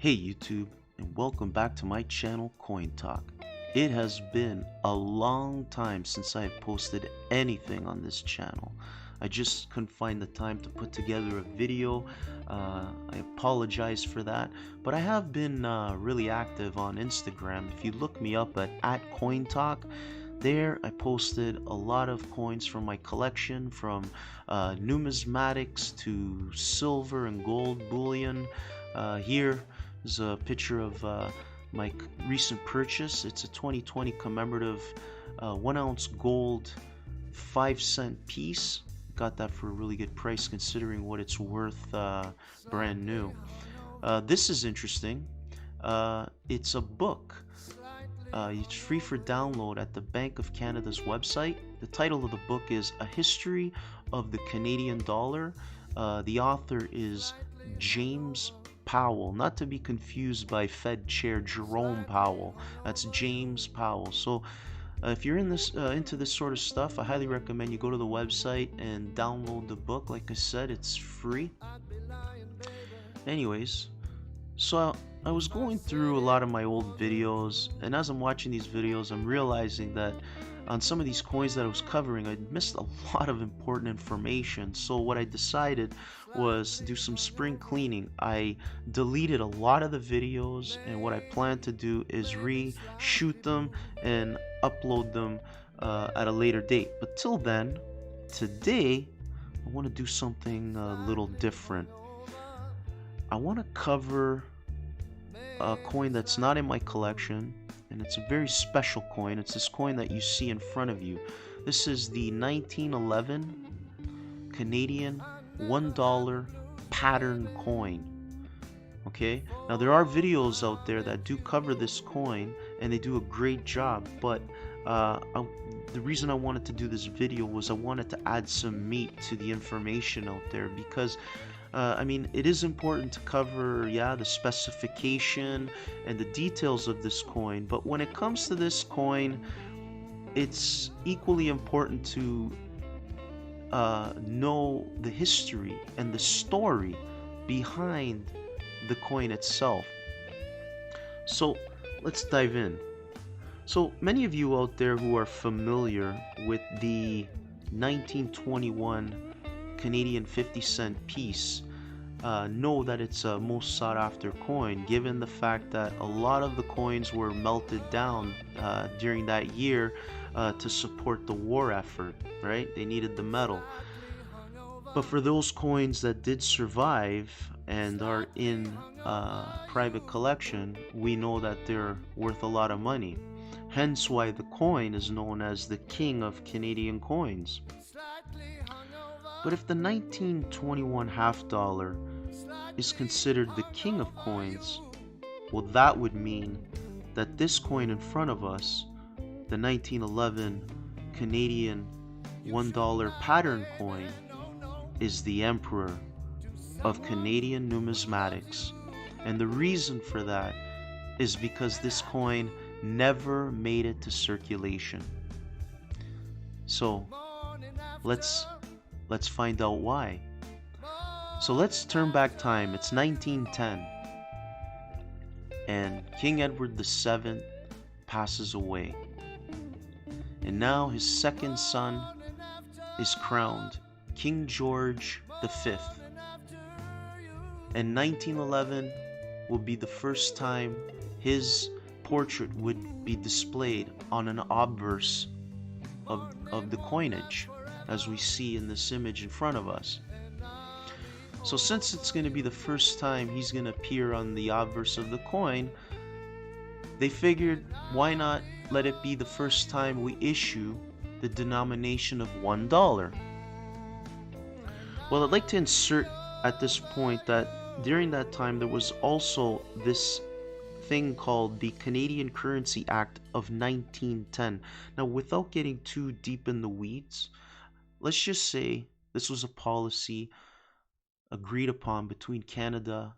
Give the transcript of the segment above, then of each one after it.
Hey YouTube, and welcome back to my channel Coin Talk. It has been a long time since I've posted anything on this channel. I just couldn't find the time to put together a video. I apologize for that, but I have been really active on Instagram. If you look me up at Coin Talk, there I posted a lot of coins from my collection, from numismatics to silver and gold bullion. Here is a picture of my recent purchase. It's a 2020 commemorative 1 ounce gold 5-cent piece. Got that for a really good price considering what it's worth brand new. This is interesting. It's a book. It's free for download at the Bank of Canada's website. The title of the book is A History of the Canadian Dollar. The author is James Powell, not to be confused by Fed Chair Jerome Powell. That's James Powell. So if you're into this sort of stuff, I highly recommend you go to the website and download the book. Like I said, it's free. Anyways, so I was going through a lot of my old videos, and as I'm watching these videos, I'm realizing that on some of these coins that I was covering, I missed a lot of important information. So what I decided was to do some spring cleaning. I deleted a lot of the videos, and what I plan to do is reshoot them and upload them at a later date. But till then, today, I want to do something a little different. I want to cover a coin that's not in my collection, and it's a very special coin. It's this coin that you see in front of you. This is the 1911 Canadian $1 pattern coin. Okay, now there are videos out there that do cover this coin, and they do a great job, but the reason I wanted to do this video was I wanted to add some meat to the information out there, because I mean, it is important to cover, the specification and the details of this coin, but when it comes to this coin, it's equally important to know the history and the story behind the coin itself. So let's dive in. So many of you out there who are familiar with the 1921 Canadian 50-cent piece know that it's a most sought after coin, given the fact that a lot of the coins were melted down during that year to support the war effort, right? They needed the metal. But for those coins that did survive and are in private collection, we know that they're worth a lot of money. Hence why the coin is known as the king of Canadian coins. But if the 1921 half dollar is considered the king of coins, well, that would mean that this coin in front of us, the 1911 Canadian $1 pattern coin, is the emperor of Canadian numismatics. And the reason for that is because this coin never made it to circulation. So let's find out why. So let's turn back time. It's 1910, and King Edward VII passes away, and now his second son is crowned, King George V. And 1911 will be the first time his portrait would be displayed on an obverse of the coinage, as we see in this image in front of us. So since it's going to be the first time he's going to appear on the obverse of the coin, they figured, why not let it be the first time we issue the denomination of $1? Well, I'd like to insert at this point that during that time there was also this thing called the Canadian Currency Act of 1910. Now, without getting too deep in the weeds, let's just say this was a policy agreed upon between Canada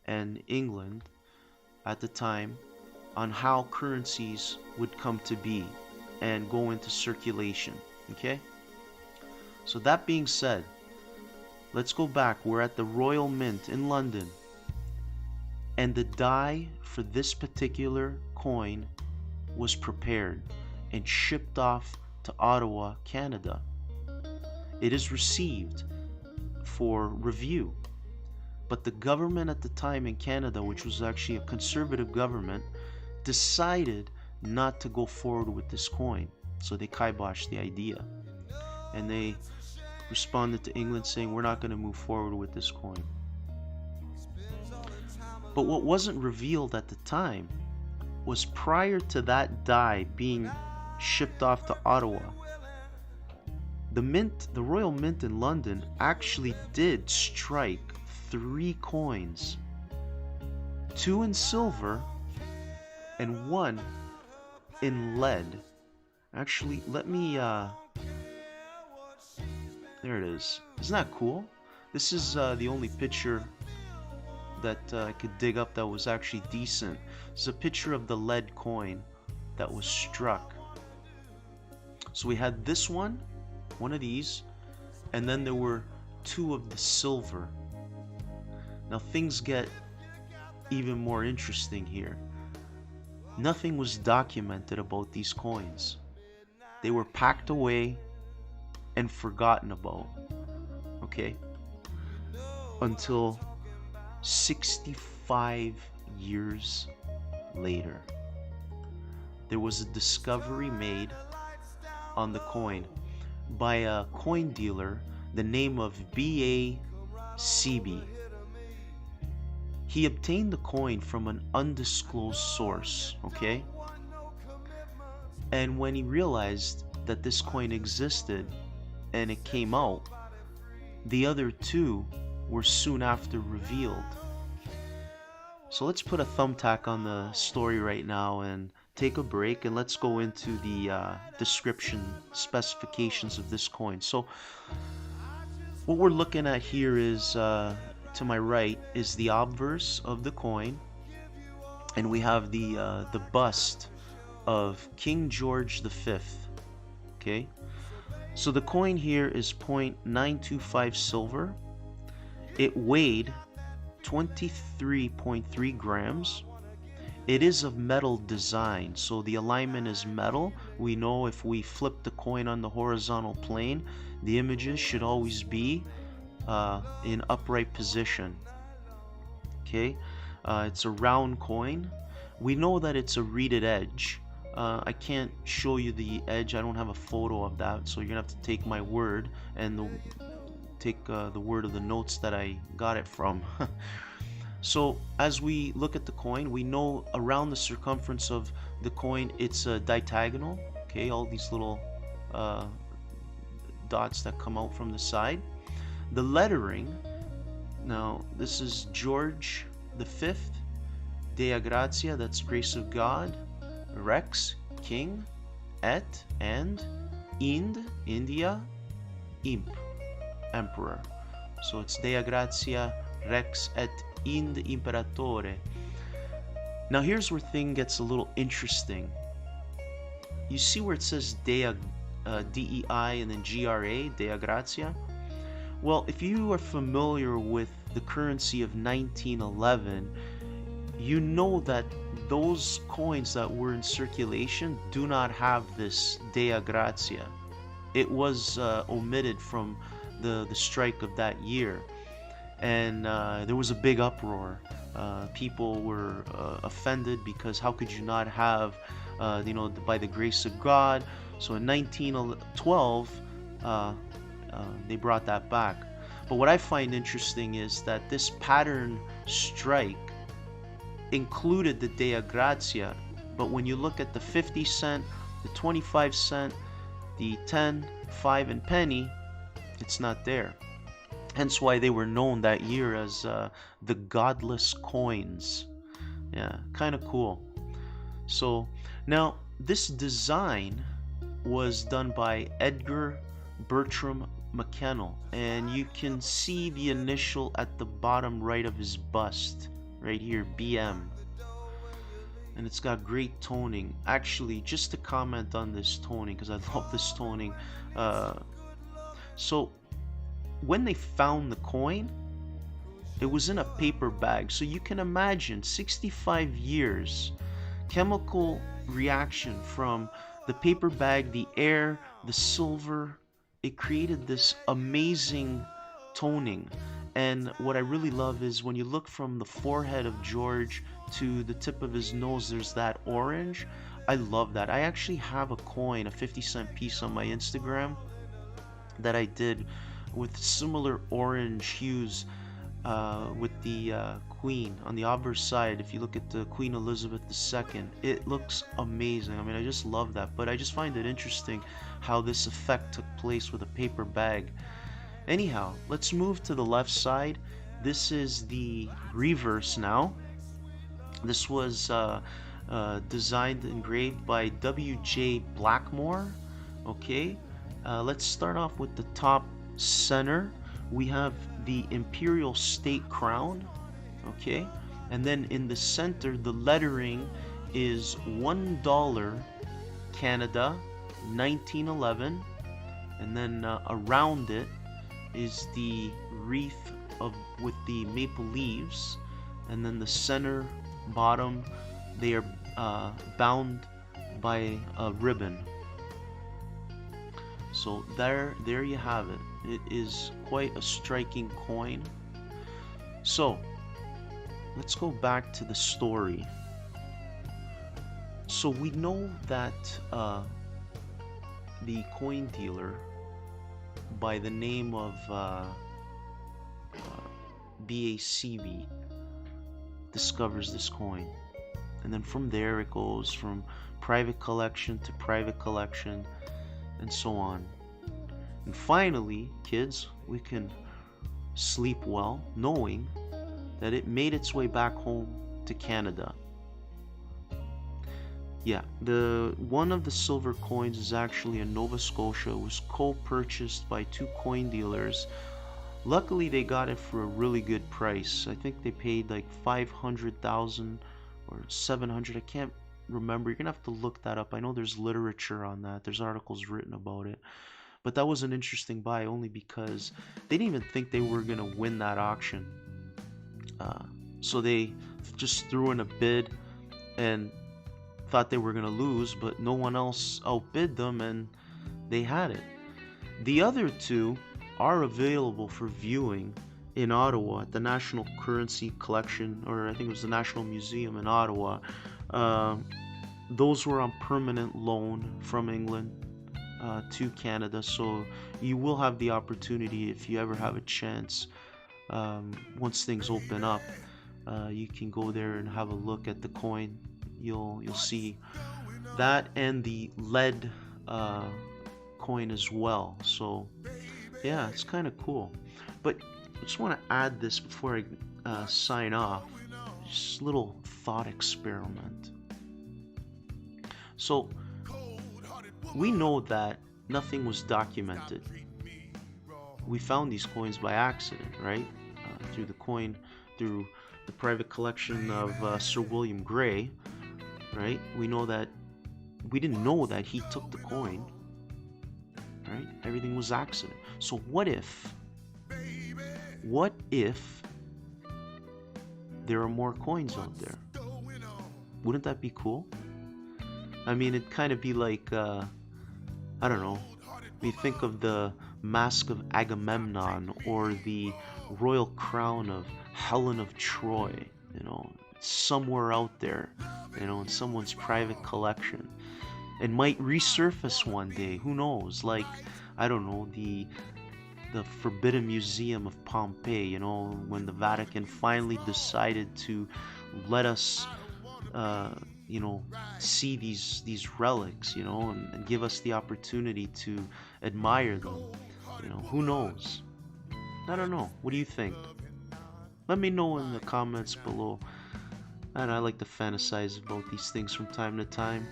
and England at the time on how currencies would come to be and go into circulation. Okay? So that being said, let's go back. We're at the Royal Mint in London. and the die for this particular coin was prepared and shipped off to Ottawa, Canada. It is received for review, but the government at the time in Canada, which was actually a conservative government, decided not to go forward with this coin. So they kiboshed the idea, and they responded to England saying, we're not going to move forward with this coin. But what wasn't revealed at the time was, prior to that die being shipped off to Ottawa, the Royal Mint in London actually did strike 3 coins, 2 in silver and 1 in lead. Actually, let me there it is. Isn't that cool? This is the only picture that I could dig up that was actually decent. It's a picture of the lead coin that was struck. So we had this one of these, and then there were 2 of the silver. Now things get even more interesting here. Nothing was documented about these coins. They were packed away and forgotten about, okay? Until 65 years later, there was a discovery made on the coin by a coin dealer, the name of B.A. Seaby. He obtained the coin from an undisclosed source, okay? And when he realized that this coin existed and it came out, the other 2 were soon after revealed. So let's put a thumbtack on the story right now and take a break, and let's go into the description specifications of this coin. So what we're looking at here is, to my right is the obverse of the coin, and we have the bust of King George V. Okay, so the coin here is 0.925 silver. It weighed 23.3 grams. It is of metal design, so the alignment is metal. We know if we flip the coin on the horizontal plane, the images should always be in upright position. Okay, it's a round coin. We know that it's a reeded edge. I can't show you the edge. I don't have a photo of that, so you're gonna have to take my word and take the word of the notes that I got it from. So as we look at the coin, we know around the circumference of the coin it's a diagonal. Okay, all these little dots that come out from the side. The lettering, now this is George V, Dea Gratia, that's grace of God, Rex, king, et, and, Ind, India, imp, emperor. So it's Dea Gratia, Rex, et, Ind, Imperatore. Now here's where thing gets a little interesting. You see where it says Dea, D-E-I, and then G-R-A, Dea Gratia? Well, if you are familiar with the currency of 1911, you know that those coins that were in circulation do not have this Dea Gratia. It was omitted from the strike of that year, and there was a big uproar. People were offended because how could you not have, by the grace of God? So in 1912, they brought that back. But what I find interesting is that this pattern strike included the Dea Gratia, but when you look at the 50 cent, the 25 cent, the 10, 5, and penny, it's not there. Hence why they were known that year as the godless coins. Yeah, kind of cool. So now this design was done by Edgar Bertram McKennell, and you can see the initial at the bottom right of his bust right here, BM, and it's got great toning. Actually, just to comment on this toning, because I love this toning, so when they found the coin, It was in a paper bag. So you can imagine 65 years, chemical reaction from the paper bag, the air, the silver. It created this amazing toning. And what I really love is when you look from the forehead of George to the tip of his nose, there's that orange. I love that. I actually have a coin, a 50-cent piece on my Instagram that I did with similar orange hues with the Queen on the obverse side. If you look at the Queen Elizabeth II, it looks amazing. I mean, I just love that. But I just find it interesting how this effect took place with a paper bag. Anyhow, let's move to the left side. This is the reverse now. This was designed, engraved by W.J. Blackmore. Okay, let's start off with the top center. We have the Imperial State Crown. Okay, and then in the center, the lettering is $1 Canada 1911, and then around it is the wreath of with the maple leaves, and then the center bottom, they are bound by a ribbon. So there you have it. It is quite a striking coin. So let's go back to the story. So we know that the coin dealer by the name of BACB discovers this coin, and then from there it goes from private collection to private collection and so on. And finally, kids, we can sleep well knowing that it made its way back home to Canada. Yeah, the one of the silver coins is actually in Nova Scotia. It was co-purchased by two coin dealers. Luckily, they got it for a really good price. I think they paid like 500,000 or 700. I can't remember. You're gonna have to look that up. I know there's literature on that. There's articles written about it. But that was an interesting buy only because they didn't even think they were gonna win that auction. So they just threw in a bid and thought they were gonna lose, but no one else outbid them, and they had it. The other two are available for viewing in Ottawa at the National Currency Collection, or I think it was the National Museum in Ottawa. Those were on permanent loan from England to Canada, so you will have the opportunity, if you ever have a chance, once things open up, you can go there and have a look at the coin. You'll see that and the lead coin as well. So yeah, it's kind of cool. But I just want to add this before I sign off. Just a little thought experiment. So we know that nothing was documented. We found these coins by accident, right? Through the private collection of Sir William Gray, right? We know that we didn't know that he took the coin, right? Everything was accident. So what if there are more coins out there? Wouldn't that be cool? I mean, it'd kind of be like, I don't know, we think of the Mask of Agamemnon or the Royal Crown of Helen of Troy, you know, somewhere out there, you know, in someone's private collection. It might resurface one day, who knows? Like, I don't know, the Forbidden Museum of Pompeii, you know, when the Vatican finally decided to let us you know, see these relics, you know, and give us the opportunity to admire them. You know, who knows? I don't know. What do you think? Let me know in the comments below. And I like to fantasize about these things from time to time.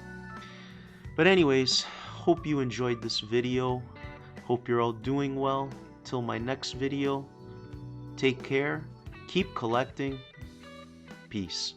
But anyways, hope you enjoyed this video. Hope you're all doing well. Till my next video, take care, keep collecting. Peace.